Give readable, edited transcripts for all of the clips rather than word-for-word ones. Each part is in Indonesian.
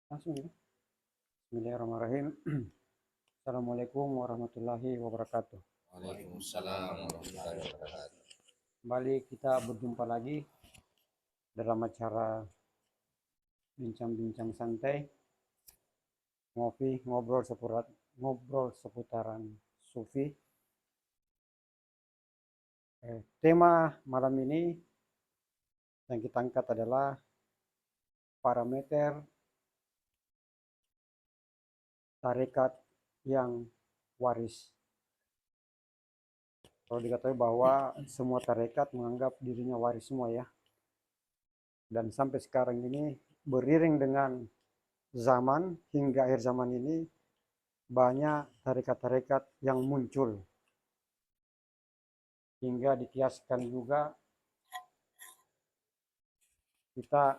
Langsung ya. Bismillahirrahmanirrahim. Assalamualaikum warahmatullahi wabarakatuh. Waalaikumsalam warahmatullahi wabarakatuh. Kembali kita berjumpa lagi dalam acara bincang-bincang santai, ngobrol seputaran sufi. Tema malam ini yang kita angkat adalah parameter tarekat yang waris. Kalau dikatakan bahwa semua tarekat menganggap dirinya waris semua ya. Dan sampai sekarang ini beriring dengan zaman hingga akhir zaman ini banyak tarekat-tarekat yang muncul hingga dikiaskan juga kita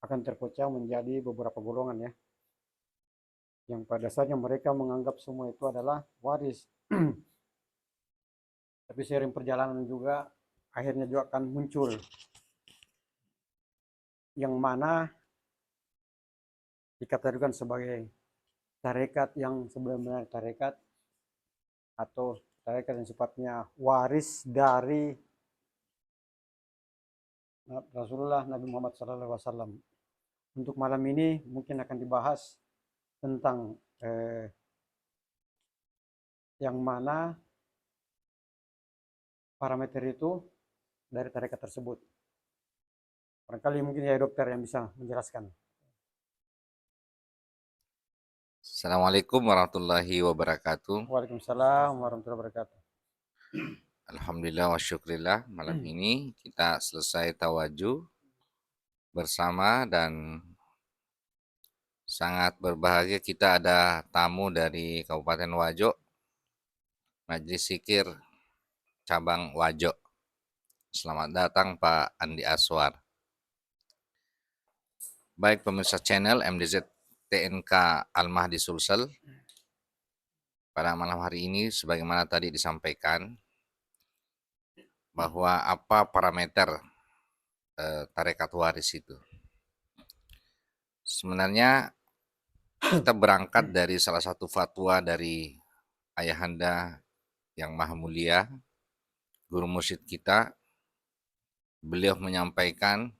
akan terpecah menjadi beberapa golongan ya, yang pada dasarnya mereka menganggap semua itu adalah waris. Tapi seiring perjalanan juga akhirnya juga akan muncul yang mana dikategorikan sebagai tarekat yang sebenarnya tarekat atau tarekat yang sifatnya waris dari Rasulullah Nabi Muhammad SAW. Untuk malam ini mungkin akan dibahas tentang yang mana parameter itu dari tarekat tersebut. Barangkali mungkin ya dokter yang bisa menjelaskan. Assalamualaikum warahmatullahi wabarakatuh. Waalaikumsalam warahmatullahi wabarakatuh. Alhamdulillah wa syukrillah, malam ini kita selesai tawajuh bersama dan sangat berbahagia kita ada tamu dari Kabupaten Wajo, Majelis Zikir Cabang Wajo. Selamat datang Pak Andi Aswar. Baik pemirsa channel MDZ TNK Al-Mahdi Sulsel, pada malam hari ini sebagaimana tadi disampaikan bahwa apa parameter tarekat waris itu. Sebenarnya kita berangkat dari salah satu fatwa dari Ayahanda yang Maha Mulia, guru mursyid kita. Beliau menyampaikan,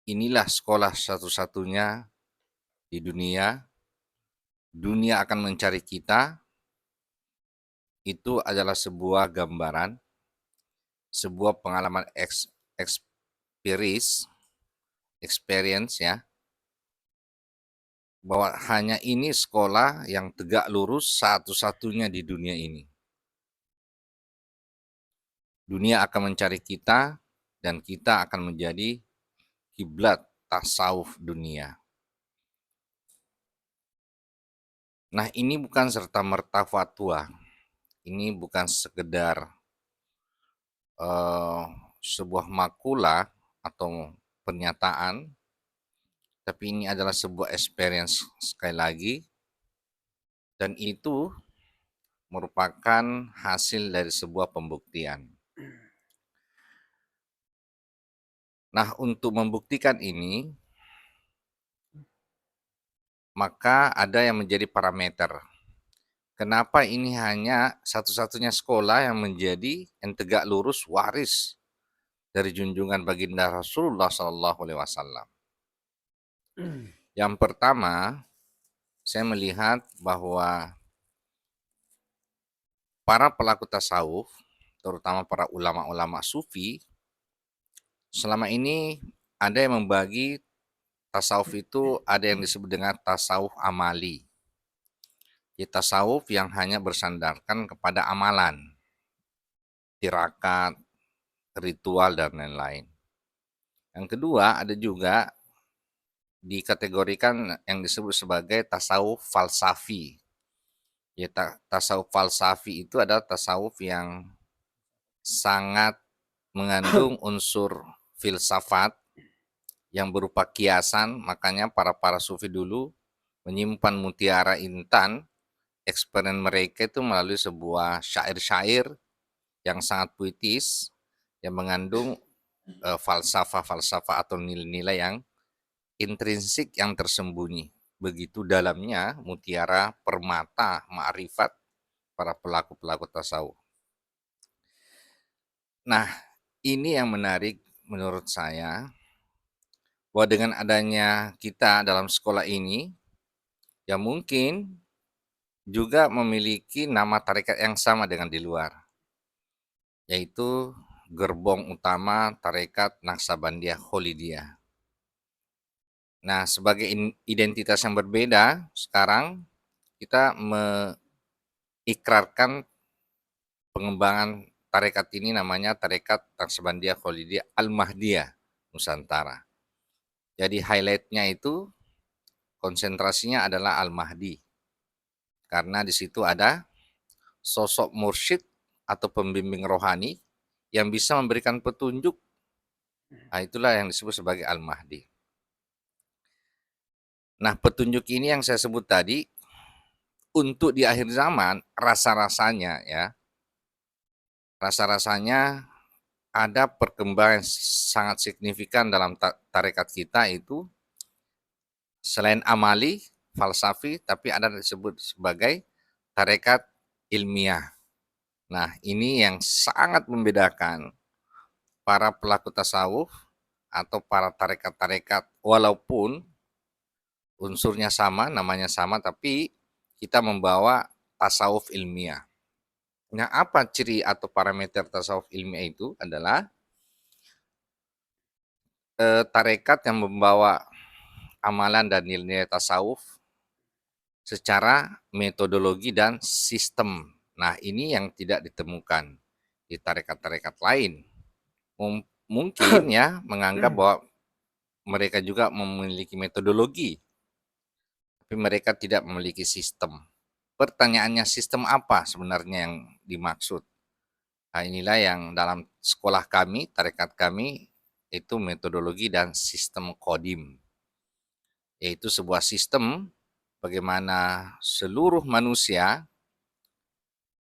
inilah sekolah satu-satunya di dunia. Dunia akan mencari kita. Itu adalah sebuah gambaran, sebuah pengalaman experience ya, bahwa hanya ini sekolah yang tegak lurus satu-satunya di dunia ini. Dunia akan mencari kita dan kita akan menjadi kiblat tasawuf dunia. Nah, ini bukan serta-merta fatwa. Ini bukan sekedar sebuah makula atau pernyataan, tapi ini adalah sebuah experience sekali lagi, dan itu merupakan hasil dari sebuah pembuktian. Nah, untuk membuktikan ini, maka ada yang menjadi parameter. Kenapa ini hanya satu-satunya sekolah yang menjadi yang tegak lurus waris dari junjungan baginda Rasulullah SAW? Yang pertama, saya melihat bahwa para pelaku tasawuf, terutama para ulama-ulama sufi, selama ini ada yang membagi tasawuf itu ada yang disebut dengan tasawuf amali. Ya, tasawuf yang hanya bersandarkan kepada amalan, tirakat, ritual, dan lain-lain. Yang kedua, ada juga dikategorikan yang disebut sebagai tasawuf falsafi. Ya, tasawuf falsafi itu adalah tasawuf yang sangat mengandung unsur filsafat yang berupa kiasan, makanya para sufi dulu menyimpan mutiara intan, eksperimen mereka itu melalui sebuah syair-syair yang sangat puitis, yang mengandung falsafah-falsafah atau nilai-nilai yang intrinsik yang tersembunyi. Begitu dalamnya mutiara permata ma'rifat para pelaku-pelaku tasawuf. Nah, ini yang menarik menurut saya, bahwa dengan adanya kita dalam sekolah ini, ya mungkin juga memiliki nama tarekat yang sama dengan di luar, yaitu gerbong utama tarekat Naksabandiyah Kholidiyah. Nah, sebagai identitas yang berbeda, sekarang kita mengikrarkan pengembangan tarekat ini, namanya tarekat Naksabandiyah Kholidiyah Al-Mahdiyah Nusantara. Jadi highlight-nya itu konsentrasinya adalah Al-Mahdi. Karena di situ ada sosok mursyid atau pembimbing rohani yang bisa memberikan petunjuk. Nah, itulah yang disebut sebagai Al-Mahdi. Nah, petunjuk ini yang saya sebut tadi, untuk di akhir zaman, rasa-rasanya ya, rasa-rasanya ada perkembangan sangat signifikan dalam tarekat kita itu, selain amali, falsafi, tapi ada disebut sebagai tarekat ilmiah. Nah, ini yang sangat membedakan para pelaku tasawuf atau para tarekat-tarekat, walaupun unsurnya sama, namanya sama, tapi kita membawa tasawuf ilmiah. Nah, apa ciri atau parameter tasawuf ilmiah itu adalah tarekat yang membawa amalan dan nilai tasawuf secara metodologi dan sistem. Nah, ini yang tidak ditemukan di tarekat-tarekat lain. Mungkin ya menganggap bahwa mereka juga memiliki metodologi, tapi mereka tidak memiliki sistem. Pertanyaannya, sistem apa sebenarnya yang dimaksud? Nah, inilah yang dalam sekolah kami, tarekat kami, itu metodologi dan sistem kodim. Yaitu sebuah sistem bagaimana seluruh manusia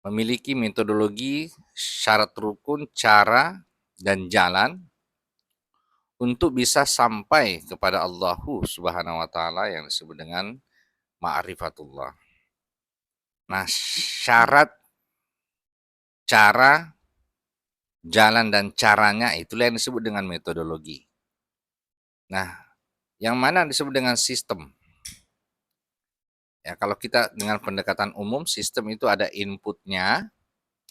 memiliki metodologi, syarat rukun, cara, dan jalan untuk bisa sampai kepada Allah Subhanahu wa taala yang disebut dengan ma'rifatullah. Nah, syarat, cara, jalan dan caranya itulah yang disebut dengan metodologi. Nah, yang mana disebut dengan sistem? Ya, kalau kita dengan pendekatan umum, sistem itu ada inputnya,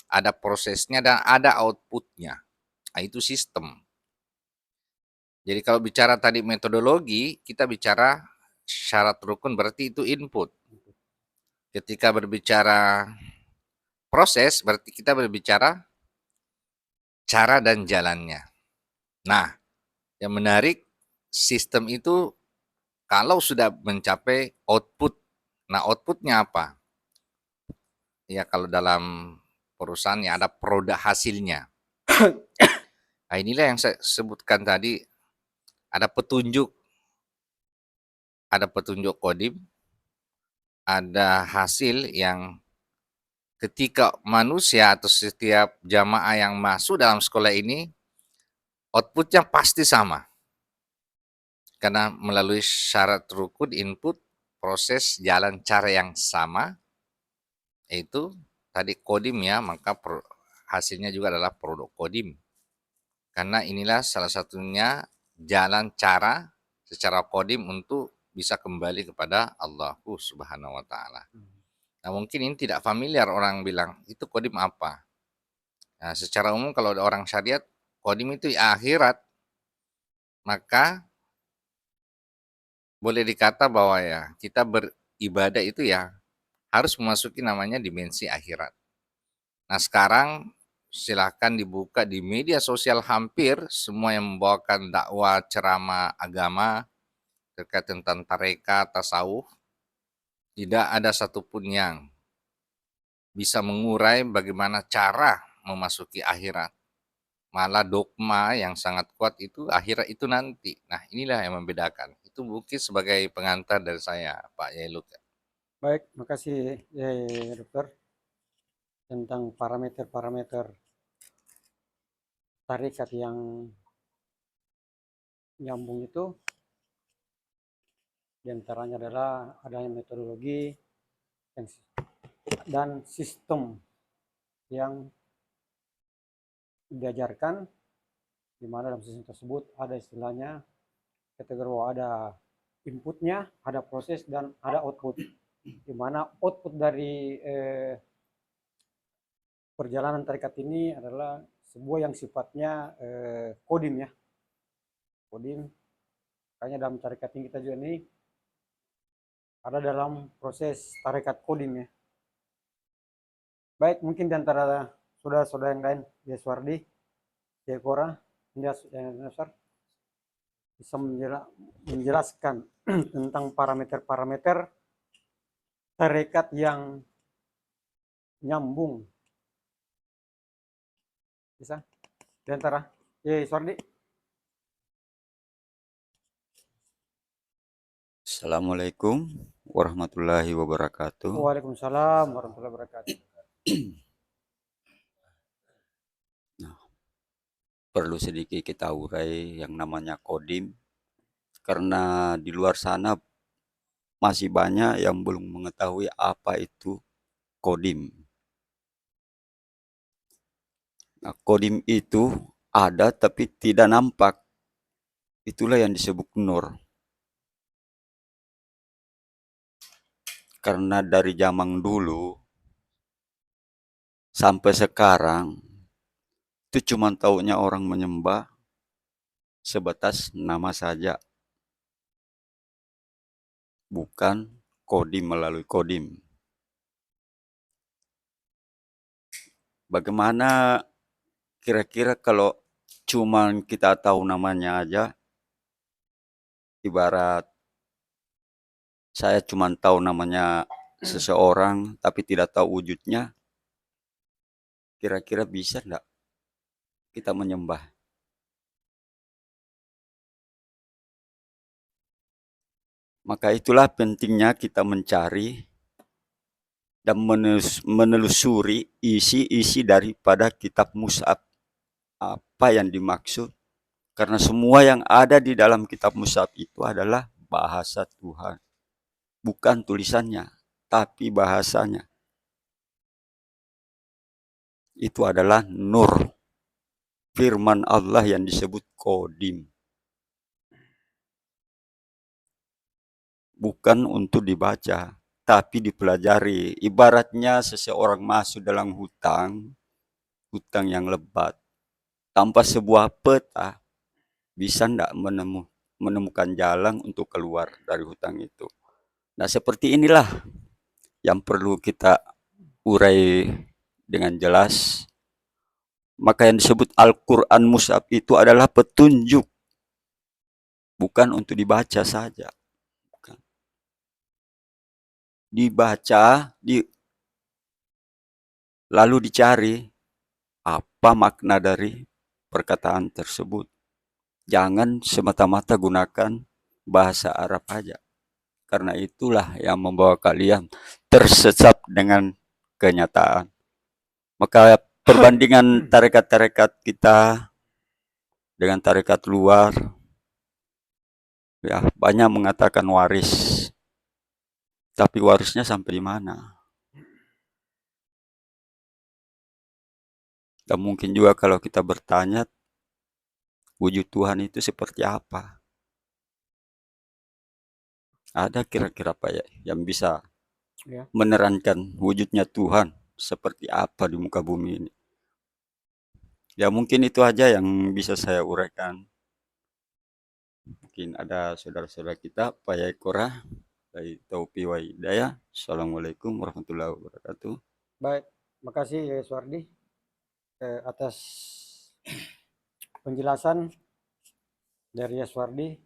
ada prosesnya, dan ada outputnya. Nah, itu sistem. Jadi kalau bicara tadi metodologi, kita bicara syarat rukun, berarti itu input. Ketika berbicara proses, berarti kita berbicara cara dan jalannya. Nah, yang menarik, sistem itu kalau sudah mencapai output, nah outputnya apa? Ya kalau dalam perusahaan ya ada produk hasilnya. Nah, inilah yang saya sebutkan tadi, ada petunjuk kodim, ada hasil yang ketika manusia atau setiap jamaah yang masuk dalam sekolah ini, outputnya pasti sama. Karena melalui syarat rukun input, proses, jalan, cara yang sama, yaitu tadi kodim ya, maka hasilnya juga adalah produk kodim. Karena inilah salah satunya jalan cara secara kodim untuk bisa kembali kepada Allah Subhanahu wa taala. Nah, mungkin ini tidak familiar, orang bilang, itu kodim apa? Nah, secara umum kalau ada orang syariat, kodim itu ya akhirat. Maka boleh dikata bahwa ya kita beribadah itu ya harus memasuki namanya dimensi akhirat. Nah, sekarang silahkan dibuka di media sosial, hampir semua yang membawakan dakwah, ceramah agama terkait tentang tarekat, tasawuf, tidak ada satupun yang bisa mengurai bagaimana cara memasuki akhirat. Malah dogma yang sangat kuat itu akhirat itu nanti. Nah, inilah yang membedakan. Itu mungkin sebagai pengantar dari saya, Pak Yailuk. Baik, makasih dokter tentang parameter-parameter tarikat yang nyambung itu. Di antaranya adalah adanya metodologi dan sistem yang diajarkan, di mana dalam sistem tersebut ada istilahnya kategori bahwa ada inputnya, ada proses, dan ada output. Di mana output dari perjalanan tarekat ini adalah sebuah yang sifatnya kodim ya, kodim. Makanya dalam tarekat ini kita juga ini ada dalam proses tarekat kodim ya. Baik, mungkin di antara saudara-saudara yang lain, Yeswardi, Yekora, Nasar, bisa menjelaskan tentang parameter-parameter tarekat yang nyambung. Bisa? Di antara Yeswardi. Assalamualaikum warahmatullahi wabarakatuh. Waalaikumsalam warahmatullahi wabarakatuh. Nah, perlu sedikit kita urai yang namanya kodim, karena di luar sana masih banyak yang belum mengetahui apa itu kodim. Nah, kodim itu ada tapi tidak nampak. Itulah yang disebut nur. Karena dari zaman dulu sampai sekarang itu cuma taunya orang menyembah sebatas nama saja, bukan kodim melalui kodim. Bagaimana kira-kira kalau cuman kita tahu namanya aja, ibarat saya cuman tahu namanya seseorang tapi tidak tahu wujudnya, kira-kira bisa enggak kita menyembah? Maka itulah pentingnya kita mencari dan menelusuri isi-isi daripada kitab Mushaf. Apa yang dimaksud? Karena semua yang ada di dalam kitab Mushaf itu adalah bahasa Tuhan. Bukan tulisannya, tapi bahasanya. Itu adalah nur. Firman Allah yang disebut kodim. Bukan untuk dibaca, tapi dipelajari. Ibaratnya seseorang masuk dalam hutang yang lebat. Tanpa sebuah peta, bisa tidak menemukan jalan untuk keluar dari hutang itu. Nah, seperti inilah yang perlu kita urai dengan jelas. Maka yang disebut Al-Quran Mushaf itu adalah petunjuk, bukan untuk dibaca saja. Bukan. Dibaca, lalu dicari apa makna dari perkataan tersebut. Jangan semata-mata gunakan bahasa Arab aja. Karena itulah yang membawa kalian tersesat dengan kenyataan. Maka perbandingan tarekat-tarekat kita dengan tarekat luar, ya banyak mengatakan waris. Tapi warisnya sampai di mana? Dan mungkin juga kalau kita bertanya, wujud Tuhan itu seperti apa? Ada kira-kira apa ya yang bisa menerangkan wujudnya Tuhan seperti apa di muka bumi ini? Ya mungkin itu aja yang bisa saya uraikan. Mungkin ada saudara-saudara kita, Pak Yaikora, dari Taupi wa Hidayah. Assalamualaikum warahmatullahi wabarakatuh. Baik, makasih Yeswardi atas penjelasan dari Yeswardi.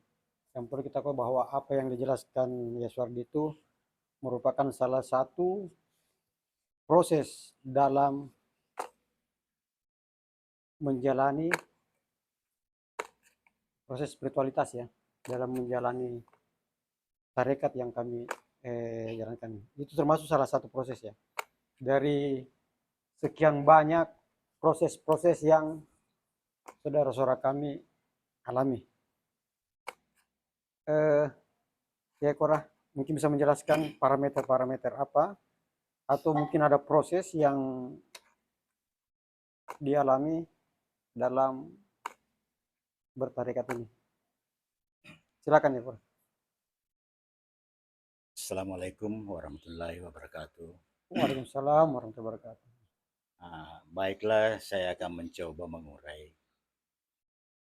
Yang perlu kita tahu bahwa apa yang dijelaskan Yeswardi itu merupakan salah satu proses dalam menjalani proses spiritualitas ya, dalam menjalani tarekat yang kami jalankan. Itu termasuk salah satu proses ya. Dari sekian banyak proses-proses yang saudara-saudara kami alami. Ya Korah, mungkin bisa menjelaskan parameter-parameter apa, atau mungkin ada proses yang dialami dalam bertarekat ini. Silakan ya Korah. Assalamualaikum warahmatullahi wabarakatuh. Waalaikumsalam warahmatullahi wabarakatuh. Baiklah, saya akan mencoba mengurai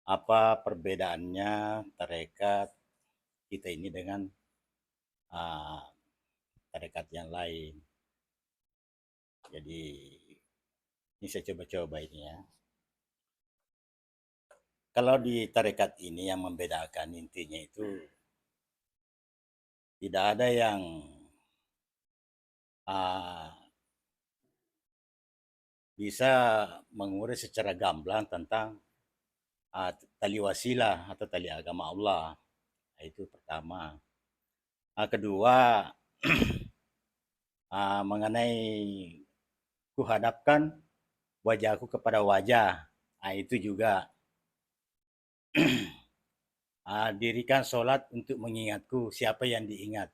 apa perbedaannya tarekat kita ini dengan ah, tarekat yang lain. Jadi ini saya coba-coba ini ya. Kalau di tarekat ini yang membedakan intinya itu tidak ada yang ah, bisa mengurai secara gamblang tentang tali wasilah atau tali agama Allah. Itu pertama. Kedua, mengenai kuhadapkan wajahku kepada wajah. Itu juga dirikan sholat untuk mengingatku siapa yang diingat.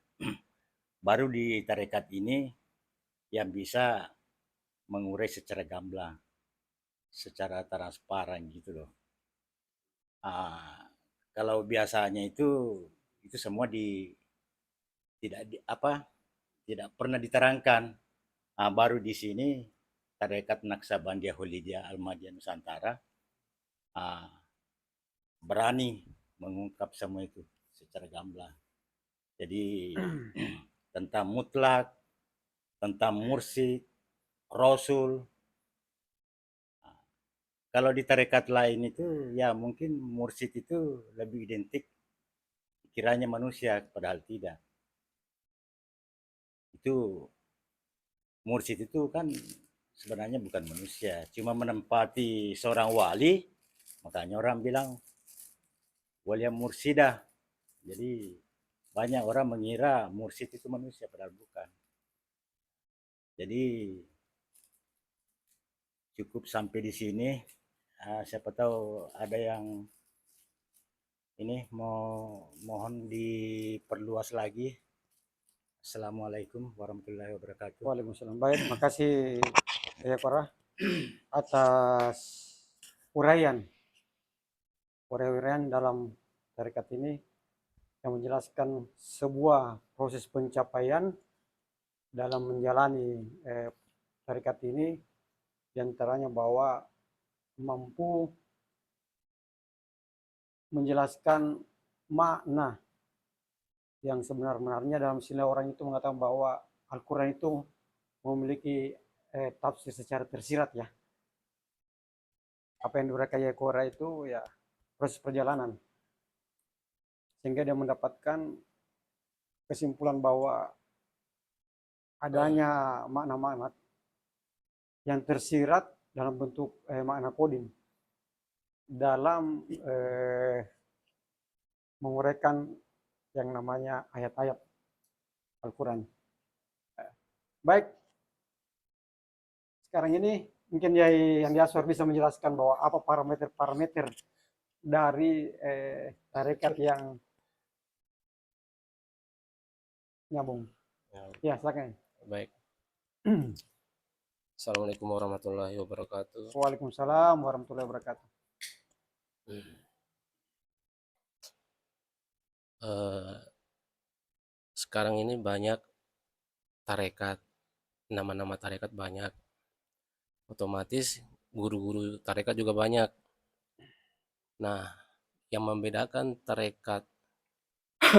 Baru di tarekat ini yang bisa mengurai secara gamblang, secara transparan gitu loh. Kalau biasanya itu semua tidak pernah diterangkan. Baru di sini tarekat Naksabandia Holidiyah Ahmadiyah Nusantara berani mengungkap semua itu secara gamblang. Jadi tentang mutlak, tentang mursyid, rasul. Kalau di tarekat lain itu ya mungkin mursyid itu lebih identik kiranya manusia, padahal tidak. Itu mursyid itu kan sebenarnya bukan manusia, cuma menempati seorang wali, makanya orang bilang wali mursidah. Jadi banyak orang mengira mursyid itu manusia, padahal bukan. Jadi cukup sampai di sini. Siapa tahu ada yang ini mohon diperluas lagi. Assalamualaikum warahmatullahi wabarakatuh. Waalaikumsalam. Baik, makasih ya Korah atas uraian dalam tarekat ini yang menjelaskan sebuah proses pencapaian dalam menjalani tarekat ini, diantaranya bahwa mampu menjelaskan makna yang sebenar-benarnya. Dalam istilah orang itu mengatakan bahwa Al-Quran itu memiliki tafsir secara tersirat ya. Apa yang diberikan Yakora itu ya proses perjalanan, sehingga dia mendapatkan kesimpulan bahwa adanya makna-makna yang tersirat dalam bentuk makna kodim dalam menguraikan yang namanya ayat-ayat Al-Quran. Baik, sekarang ini mungkin yang Aswar bisa menjelaskan bahwa apa parameter-parameter dari tarekat yang nyambung. Ya, silakan. Baik. Assalamualaikum warahmatullahi wabarakatuh. Waalaikumsalam warahmatullahi wabarakatuh. Sekarang ini banyak tarekat, nama-nama tarekat banyak. Otomatis guru-guru tarekat juga banyak. Nah, yang membedakan tarekat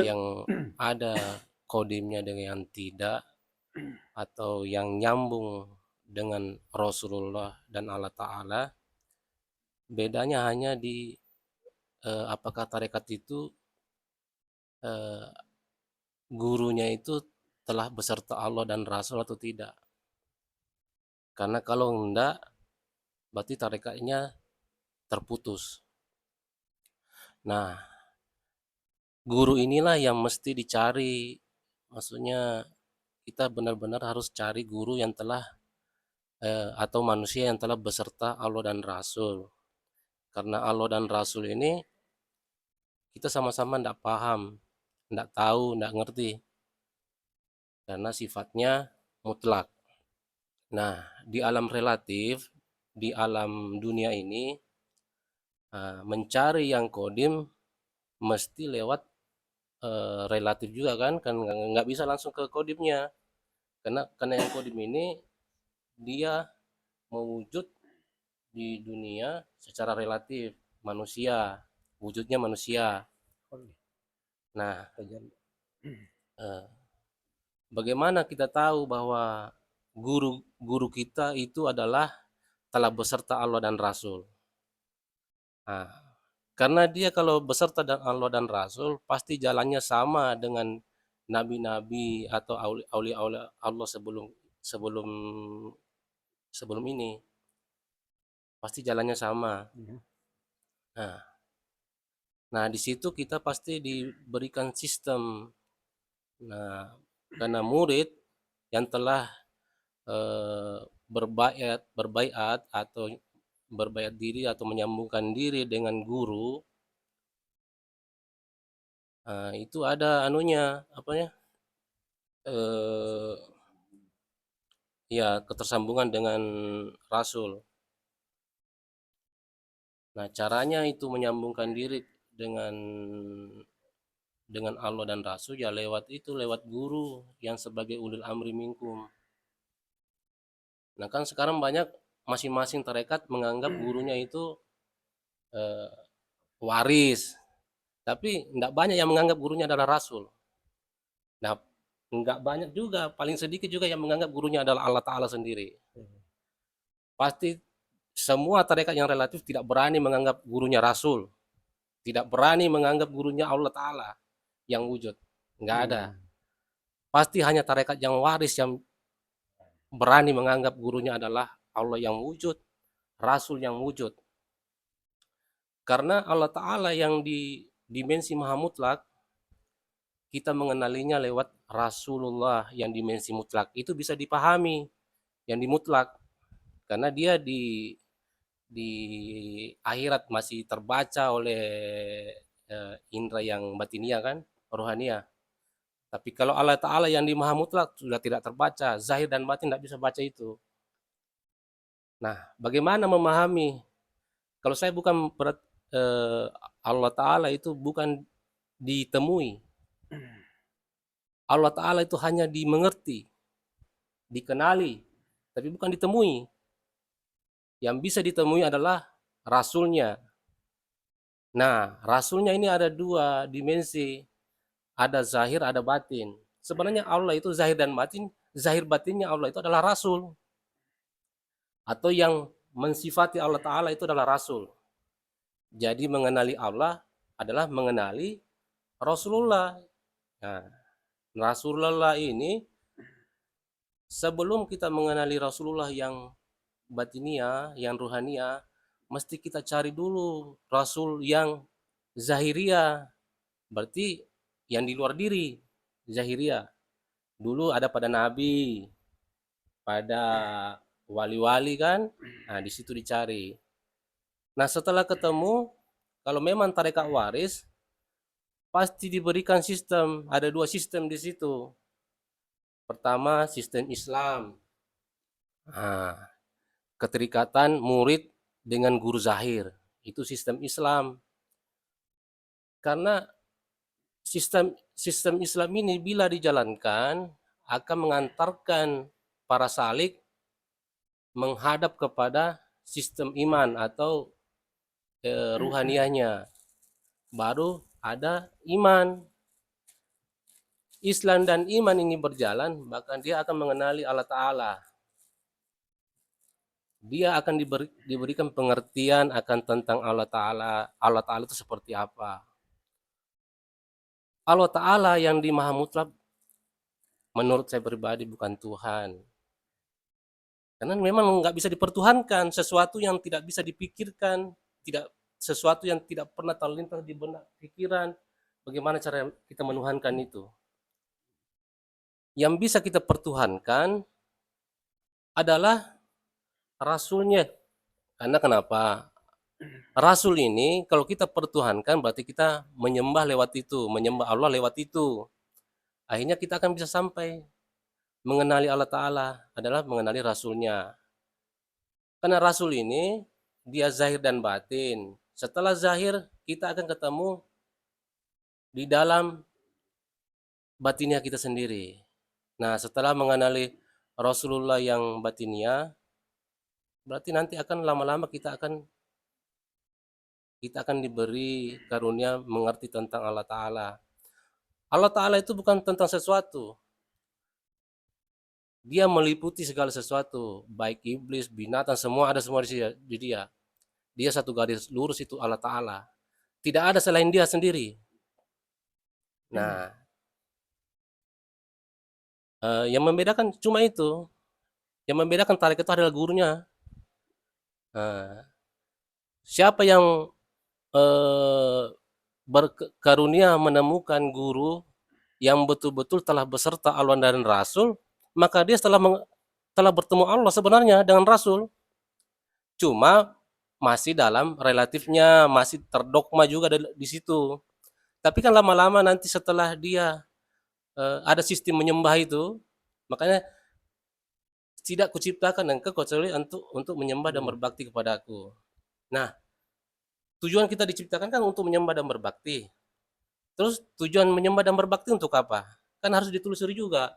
yang ada kodimnya dengan yang tidak, atau yang nyambung dengan Rasulullah dan Allah Ta'ala, bedanya hanya di apakah tarekat itu gurunya itu telah beserta Allah dan Rasul atau tidak. Karena kalau enggak, berarti tarekatnya terputus. Nah, guru inilah yang mesti dicari. Maksudnya kita benar-benar harus cari guru yang telah atau manusia yang telah beserta Allah dan Rasul. Karena Allah dan Rasul ini kita sama-sama tidak paham. enggak tahu, enggak ngerti. Karena sifatnya mutlak. Nah, di alam relatif, di alam dunia ini, mencari yang kodim mesti lewat relatif juga kan nggak bisa langsung ke kodimnya, karena yang kodim ini dia mewujud di dunia secara relatif, manusia, wujudnya manusia. Nah, bagaimana kita tahu bahwa guru kita itu adalah telah beserta Allah dan Rasul? Nah, karena dia kalau beserta dan Allah dan Rasul, pasti jalannya sama dengan nabi-nabi atau aulia-aulia Allah sebelum sebelum sebelum ini. Pasti jalannya sama. Iya. Nah, nah di situ kita pasti diberikan sistem. Nah, karena murid yang telah berbaiat atau berbaiat diri atau menyambungkan diri dengan guru, itu ada anunya apa ya? Ya ketersambungan dengan Rasul. Nah, caranya itu menyambungkan diri dengan Allah dan Rasul ya lewat guru yang sebagai ulil amri minkum. Nah, kan sekarang banyak masing-masing tarekat menganggap gurunya itu waris, tapi enggak banyak yang menganggap gurunya adalah Rasul. Nah, enggak banyak juga, paling sedikit juga yang menganggap gurunya adalah Allah Ta'ala sendiri. Pasti semua tarekat yang relatif tidak berani menganggap gurunya Rasul, tidak berani menganggap gurunya Allah Ta'ala yang wujud, enggak ada. Pasti hanya tarekat yang waris yang berani menganggap gurunya adalah Allah yang wujud, Rasul yang wujud. Karena Allah Ta'ala yang di dimensi maha mutlak, kita mengenalinya lewat Rasulullah yang dimensi mutlak. Itu bisa dipahami yang di mutlak, karena dia di akhirat masih terbaca oleh indera yang batinia kan, rohania. Tapi kalau Allah Ta'ala yang di maha mutlak sudah tidak terbaca, zahir dan batin tidak bisa baca itu. Nah, bagaimana memahami? Kalau saya bukan Allah Ta'ala itu bukan ditemui. Allah Ta'ala itu hanya dimengerti, dikenali, tapi bukan ditemui. Yang bisa ditemui adalah Rasulnya. Nah, Rasulnya ini ada dua dimensi, ada zahir, ada batin. Sebenarnya Allah itu zahir dan batin, zahir batinnya Allah itu adalah Rasul. Atau yang mensifati Allah Ta'ala itu adalah Rasul. Jadi mengenali Allah adalah mengenali Rasulullah. Nah, Rasulullah ini sebelum kita mengenali Rasulullah yang batinia, yang ruhania, mesti kita cari dulu Rasul yang zahiria, berarti yang di luar diri, zahiria. Dulu ada pada nabi, pada wali-wali kan, nah di situ dicari. Nah setelah ketemu, kalau memang tarekat waris, pasti diberikan sistem, ada dua sistem di situ. Pertama sistem Islam, nah, keterikatan murid dengan guru zahir, itu sistem Islam. Karena sistem Islam ini bila dijalankan akan mengantarkan para salik menghadap kepada sistem iman atau ruhaniahnya. Baru ada iman. Islam dan iman ini berjalan, bahkan dia akan mengenali Allah Ta'ala. Dia akan diberikan pengertian akan tentang Allah Ta'ala. Allah Ta'ala itu seperti apa. Allah Ta'ala yang di maha mutlak menurut saya pribadi bukan Tuhan. Karena memang nggak bisa dipertuhankan, sesuatu yang tidak bisa dipikirkan, sesuatu yang tidak pernah terlintas di benak pikiran, bagaimana cara kita menuhankan itu. Yang bisa kita pertuhankan adalah Rasulnya. Karena kenapa? Rasul ini kalau kita pertuhankan berarti kita menyembah lewat itu, menyembah Allah lewat itu. Akhirnya kita akan bisa sampai mengenali Allah Ta'ala adalah mengenali Rasulnya. Karena Rasul ini dia zahir dan batin. Setelah zahir kita akan ketemu di dalam batinnya kita sendiri. Nah, setelah mengenali Rasulullah yang batinnya, berarti nanti akan lama-lama kita akan diberi karunia mengerti tentang Allah Ta'ala. Allah Ta'ala itu bukan tentang sesuatu. Dia meliputi segala sesuatu, baik iblis, binatang, semua ada semua di dia. Dia satu garis lurus itu Allah Ta'ala. Tidak ada selain dia sendiri. Nah, yang membedakan cuma itu. Yang membedakan tarekat itu adalah gurunya. Siapa yang berkarunia menemukan guru yang betul-betul telah beserta Allah dan Rasul, maka dia telah bertemu Allah sebenarnya dengan Rasul. Cuma masih dalam relatifnya, masih terdogma juga di situ. Tapi kan lama-lama nanti setelah dia ada sistem menyembah itu, makanya tidak kuciptakan engkau kecuali untuk menyembah dan berbakti kepada aku. Nah, tujuan kita diciptakan kan untuk menyembah dan berbakti. Terus tujuan menyembah dan berbakti untuk apa? Kan harus ditelusuri juga.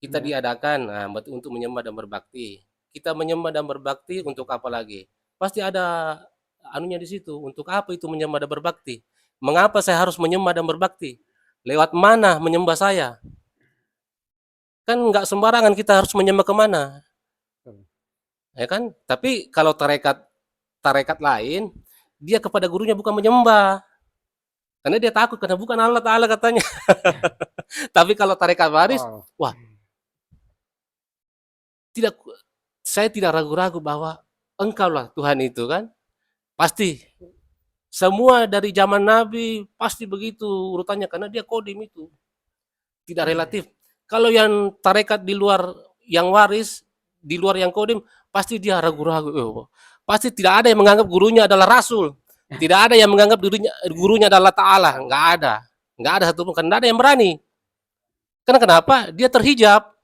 Kita diadakan untuk menyembah dan berbakti. Kita menyembah dan berbakti untuk apa lagi? Pasti ada anunya di situ. Untuk apa itu menyembah dan berbakti? Mengapa saya harus menyembah dan berbakti? Lewat mana menyembah saya? Kan nggak sembarangan kita harus menyembah kemana, ya kan? Tapi kalau tarekat lain, dia kepada gurunya bukan menyembah, karena dia takut karena bukan Allah Ta'ala katanya. Tapi kalau tarekat waris, wah, saya tidak ragu-ragu bahwa engkaulah Tuhan itu kan, pasti. Semua dari zaman Nabi pasti begitu urutannya karena dia kodim itu, tidak relatif. Kalau yang tarekat di luar yang waris, di luar yang kodim, pasti dia ragu-ragu. Pasti tidak ada yang menganggap gurunya adalah Rasul. Tidak ada yang menganggap gurunya adalah Ta'ala. Nggak ada. Nggak ada satupun. Karena ada yang berani. Karena kenapa? Dia terhijab.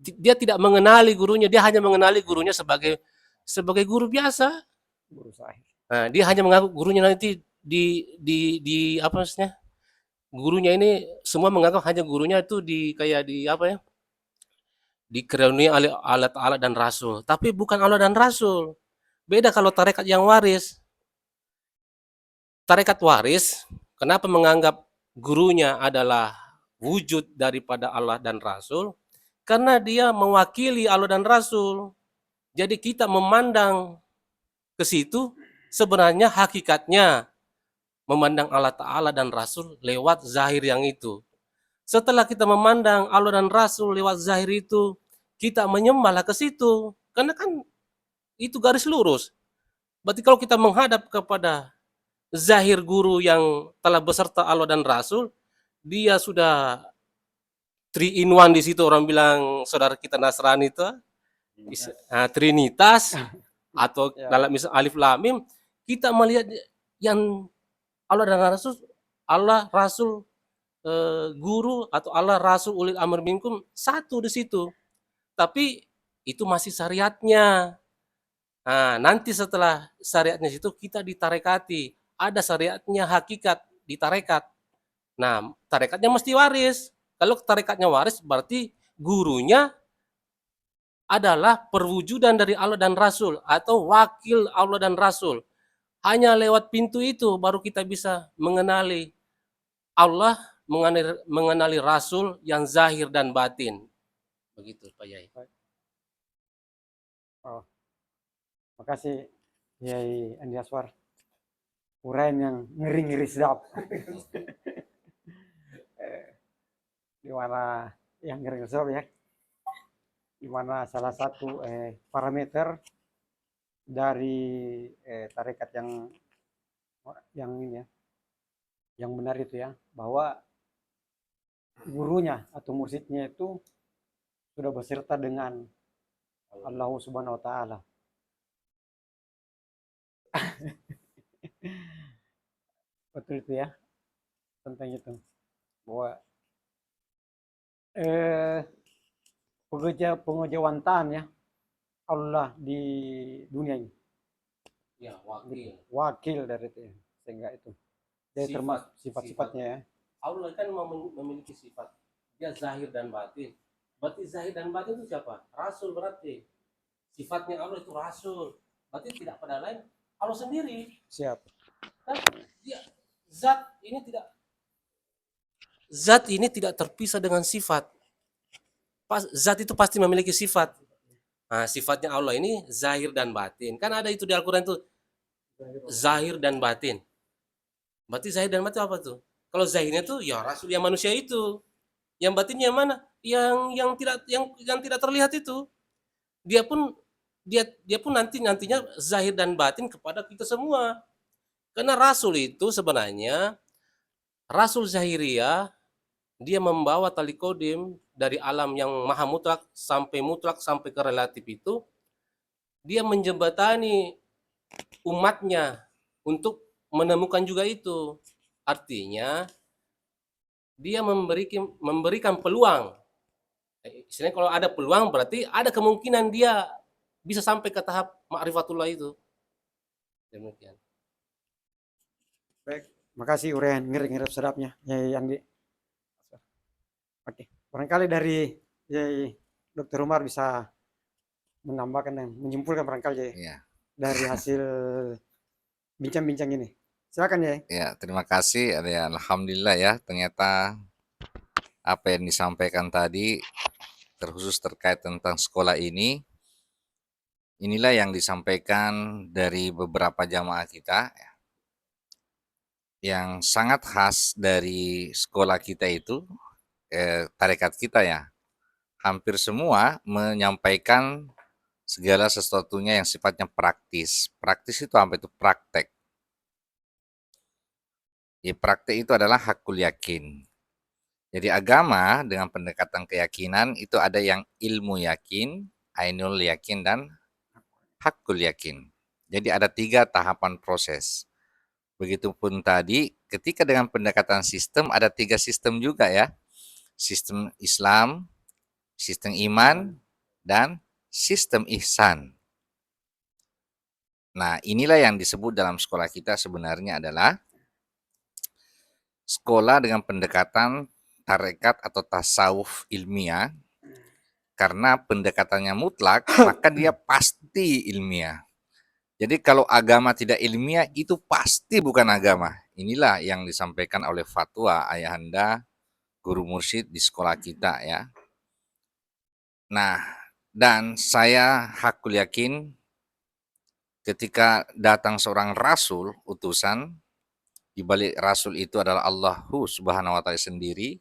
Dia tidak mengenali gurunya. Dia hanya mengenali gurunya sebagai guru biasa. Guru sahih. Nah, dia hanya menganggap gurunya nanti di apa maksudnya? Gurunya ini semua menganggap hanya gurunya itu kayak di apa ya? Dikaruniai oleh Allah Ta'ala dan Rasul. Tapi bukan Allah dan Rasul. Beda kalau tarekat yang waris. Tarekat waris, kenapa menganggap gurunya adalah wujud daripada Allah dan Rasul? Karena dia mewakili Allah dan Rasul. Jadi kita memandang ke situ, sebenarnya hakikatnya memandang Allah Ta'ala dan Rasul lewat zahir yang itu. Setelah kita memandang Allah dan Rasul lewat zahir itu, kita menyembahlah ke situ. Karena kan itu garis lurus. Berarti kalau kita menghadap kepada zahir guru yang telah beserta Allah dan Rasul, dia sudah 3 in 1 di situ, orang bilang saudara kita Nasrani itu, Trinitas, atau dalam misal Alif Lam Mim, kita melihat yang Allah dan Rasul, Allah Rasul guru atau Allah Rasul ulil amr minkum satu di situ. Tapi itu masih syariatnya. Nah, nanti setelah syariatnya situ kita ditarekati. Ada syariatnya hakikat di tarekat. Nah, tarekatnya mesti waris. Kalau tarekatnya waris berarti gurunya adalah perwujudan dari Allah dan Rasul atau wakil Allah dan Rasul. Hanya lewat pintu itu baru kita bisa mengenali Allah, mengenali Rasul yang zahir dan batin. Begitu, Pak Yai. Oh, makasih Yai Andi Aswar. Uraian yang ngeri-ngeri sedap. Di mana yang ngeri-ngeri sedap ya? Di mana salah satu parameter dari tarekat yang ini ya, yang benar itu ya, bahwa gurunya atau mursyidnya itu sudah beserta dengan Allah Subhanahu wa Ta'ala. betul itu ya, tentang itu. Bahwa eh, pengejawantahan ya Allah di dunia ini. Ya, wakil. Wakil dari itu ya. Sehingga itu. Jadi termasuk sifat-sifatnya ya. Allah kan memiliki sifat. Dia zahir dan batin. Berarti zahir dan batin itu siapa? Rasul berarti. Sifatnya Allah itu rasul. Berarti tidak pada lain. Allah sendiri. Siap. Kan dia zat ini tidak terpisah dengan sifat. Zat itu pasti memiliki sifat. Nah, sifatnya Allah ini zahir dan batin. Kan ada itu di Al-Quran itu zahir dan batin. Berarti zahir dan batin apa tuh? Kalau zahirnya tuh ya rasul yang manusia itu. Yang batinnya yang mana? Yang tidak terlihat itu. Dia pun nantinya zahir dan batin kepada kita semua. Karena rasul itu sebenarnya rasul zahiriyah, dia membawa tali kodim dari alam yang maha mutlak sampai ke relatif itu, dia menjembatani umatnya untuk menemukan juga itu. Artinya dia memberikan peluang. Istilahnya kalau ada peluang berarti ada kemungkinan dia bisa sampai ke tahap ma'rifatullah itu. Demikian. Baik, makasih uraian ngirip-ngirip sedapnya Yai Andi. Oke, barangkali dari Yai Dr. Umar bisa menambahkan dan menyimpulkan barangkali Yai Ya, dari hasil bincang-bincang ini. Silakan Yai. ya, terima kasih. Ya, alhamdulillah ya, ternyata apa yang disampaikan tadi terkhusus terkait tentang sekolah ini, inilah yang disampaikan dari beberapa jamaah kita yang sangat khas dari sekolah kita itu, tarekat kita ya. Hampir semua menyampaikan segala sesuatunya yang sifatnya praktis. Praktis itu apa itu? Praktek. Ya, praktek itu adalah hakul yakin. Jadi agama dengan pendekatan keyakinan itu ada yang ilmu yakin, ainul yakin, dan hakul yakin. Jadi ada 3 tahapan proses. Begitupun tadi, ketika dengan pendekatan sistem, ada 3 sistem juga ya. Sistem Islam, sistem iman, dan sistem ihsan. Nah, inilah yang disebut dalam sekolah kita sebenarnya adalah sekolah dengan pendekatan tarekat atau tasawuf ilmiah. Karena pendekatannya mutlak, maka dia pasti ilmiah. Jadi kalau agama tidak ilmiah, itu pasti bukan agama. Inilah yang disampaikan oleh fatwa ayahanda guru mursyid di sekolah kita ya. Nah, dan saya hakul yakin ketika datang seorang rasul, utusan, di balik rasul itu adalah Allahu Subhanahu wa taala sendiri,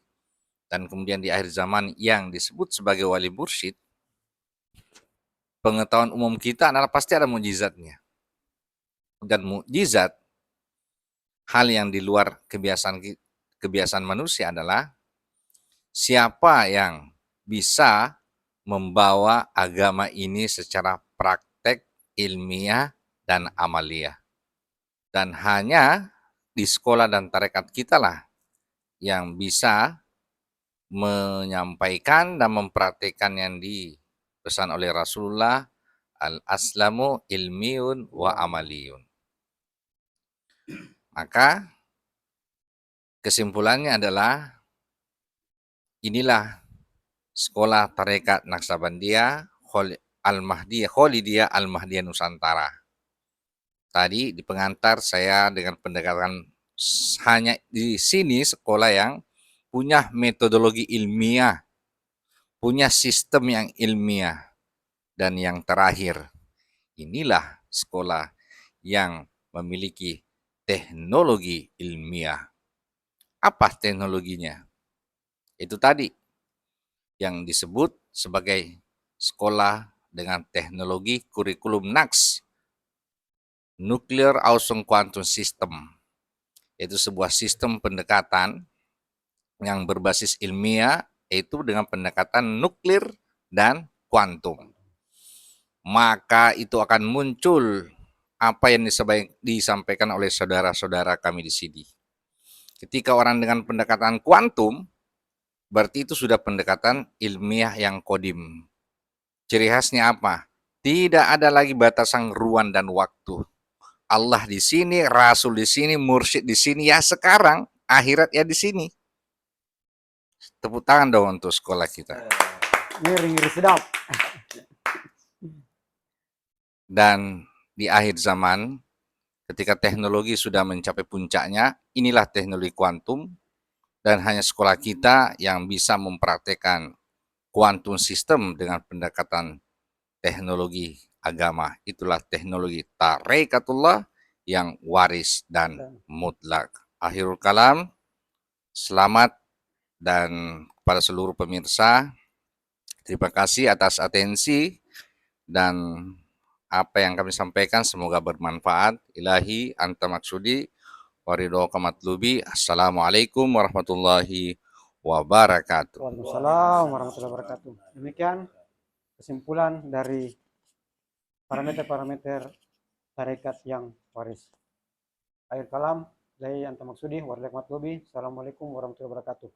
dan kemudian di akhir zaman yang disebut sebagai wali mursyid, pengetahuan umum kita adalah pasti ada mukjizatnya. Dan mukjizat, hal yang di luar kebiasaan manusia adalah siapa yang bisa membawa agama ini secara praktek, ilmiah, dan amaliyah. Dan hanya di sekolah dan tarekat kita lah yang bisa menyampaikan dan mempraktikkan yang dipesan oleh Rasulullah, al-aslamu ilmiun wa amaliyun. Maka kesimpulannya adalah inilah sekolah tarekat Naqsabandiyah Al-Mahdiyah Kholidiyah Al-Mahdiyah Nusantara. Tadi di pengantar saya dengan pendekatan hanya di sini sekolah yang punya metodologi ilmiah, punya sistem yang ilmiah, dan yang terakhir, inilah sekolah yang memiliki teknologi ilmiah. Apa teknologinya? Itu tadi yang disebut sebagai sekolah dengan teknologi kurikulum NAQS, Nuclear Awesome Quantum System. Itu sebuah sistem pendekatan yang berbasis ilmiah, yaitu dengan pendekatan nuklir dan kuantum. Maka itu akan muncul apa yang disampaikan oleh saudara-saudara kami di sini. Ketika orang dengan pendekatan kuantum, berarti itu sudah pendekatan ilmiah yang kodim. Ciri khasnya apa? Tidak ada lagi batasan ruang dan waktu. Allah di sini, Rasul di sini, mursyid di sini, ya sekarang, akhirat ya di sini. Tepuk tangan dong untuk sekolah kita. Ngiri-ngiri sedap. Dan di akhir zaman, ketika teknologi sudah mencapai puncaknya, inilah teknologi kuantum, dan hanya sekolah kita yang bisa mempraktekkan quantum system dengan pendekatan teknologi agama. Itulah teknologi tarekatullah yang waris dan mutlak. Akhirul kalam, selamat, dan kepada seluruh pemirsa, terima kasih atas atensi, dan apa yang kami sampaikan semoga bermanfaat. Ilahi anta maksudi waridhoka matlubi. Assalamualaikum warahmatullahi wabarakatuh. Waalaikumsalam warahmatullahi wabarakatuh. Demikian kesimpulan dari parameter-parameter tarekat yang waris. Akhir kalam, dari Anta Maksudi, Warahmatullahi wabarakatuh. Assalamualaikum warahmatullahi wabarakatuh.